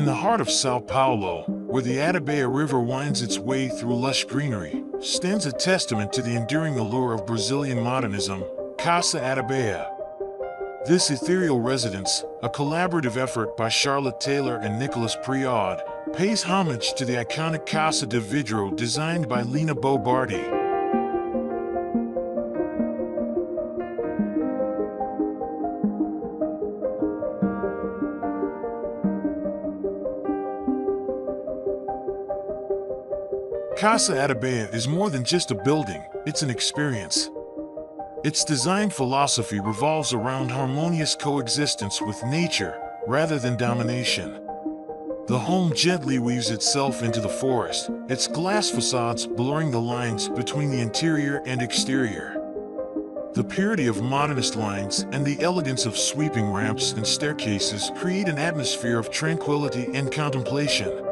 In the heart of São Paulo, where the Atibaia River winds its way through lush greenery, stands a testament to the enduring allure of Brazilian modernism, Casa Atibaia. This ethereal residence, a collaborative effort by Charlotte Taylor and Nicolas Préaud, pays homage to the iconic Casa de Vidro designed by Lina Bo Bardi. Casa Atibaia is more than just a building, it's an experience. Its design philosophy revolves around harmonious coexistence with nature, rather than domination. The home gently weaves itself into the forest, its glass facades blurring the lines between the interior and exterior. The purity of modernist lines and the elegance of sweeping ramps and staircases create an atmosphere of tranquility and contemplation.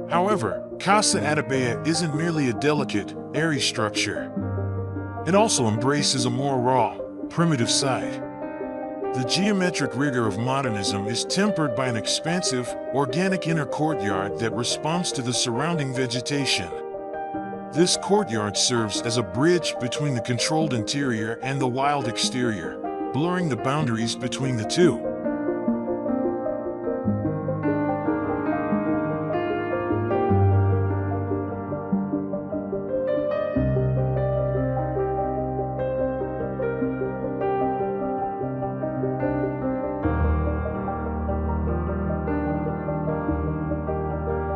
However, Casa Atibaia isn't merely a delicate, airy structure. It also embraces a more raw, primitive side. The geometric rigor of modernism is tempered by an expansive, organic inner courtyard that responds to the surrounding vegetation. This courtyard serves as a bridge between the controlled interior and the wild exterior, blurring the boundaries between the two.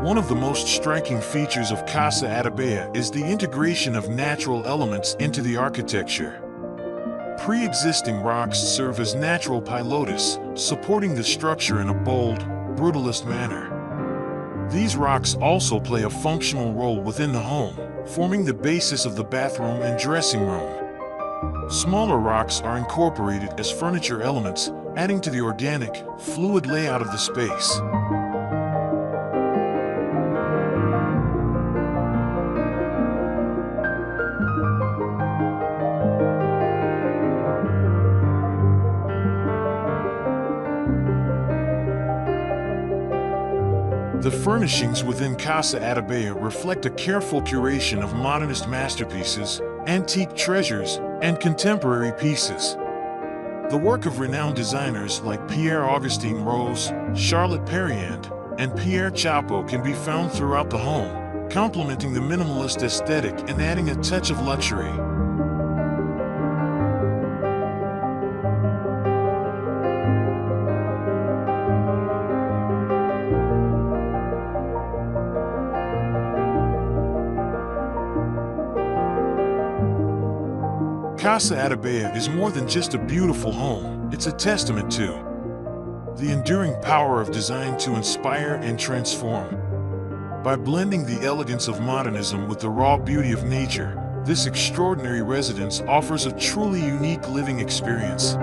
One of the most striking features of Casa Atibaia is the integration of natural elements into the architecture. Pre-existing rocks serve as natural pilotis, supporting the structure in a bold, brutalist manner. These rocks also play a functional role within the home, forming the basis of the bathroom and dressing room. Smaller rocks are incorporated as furniture elements, adding to the organic, fluid layout of the space. The furnishings within Casa Atibaia reflect a careful curation of modernist masterpieces, antique treasures, and contemporary pieces. The work of renowned designers like Pierre-Augustin Rose, Charlotte Perriand, and Pierre Chapo can be found throughout the home, complementing the minimalist aesthetic and adding a touch of luxury. Casa Atibaia is more than just a beautiful home, it's a testament to the enduring power of design to inspire and transform. By blending the elegance of modernism with the raw beauty of nature, this extraordinary residence offers a truly unique living experience.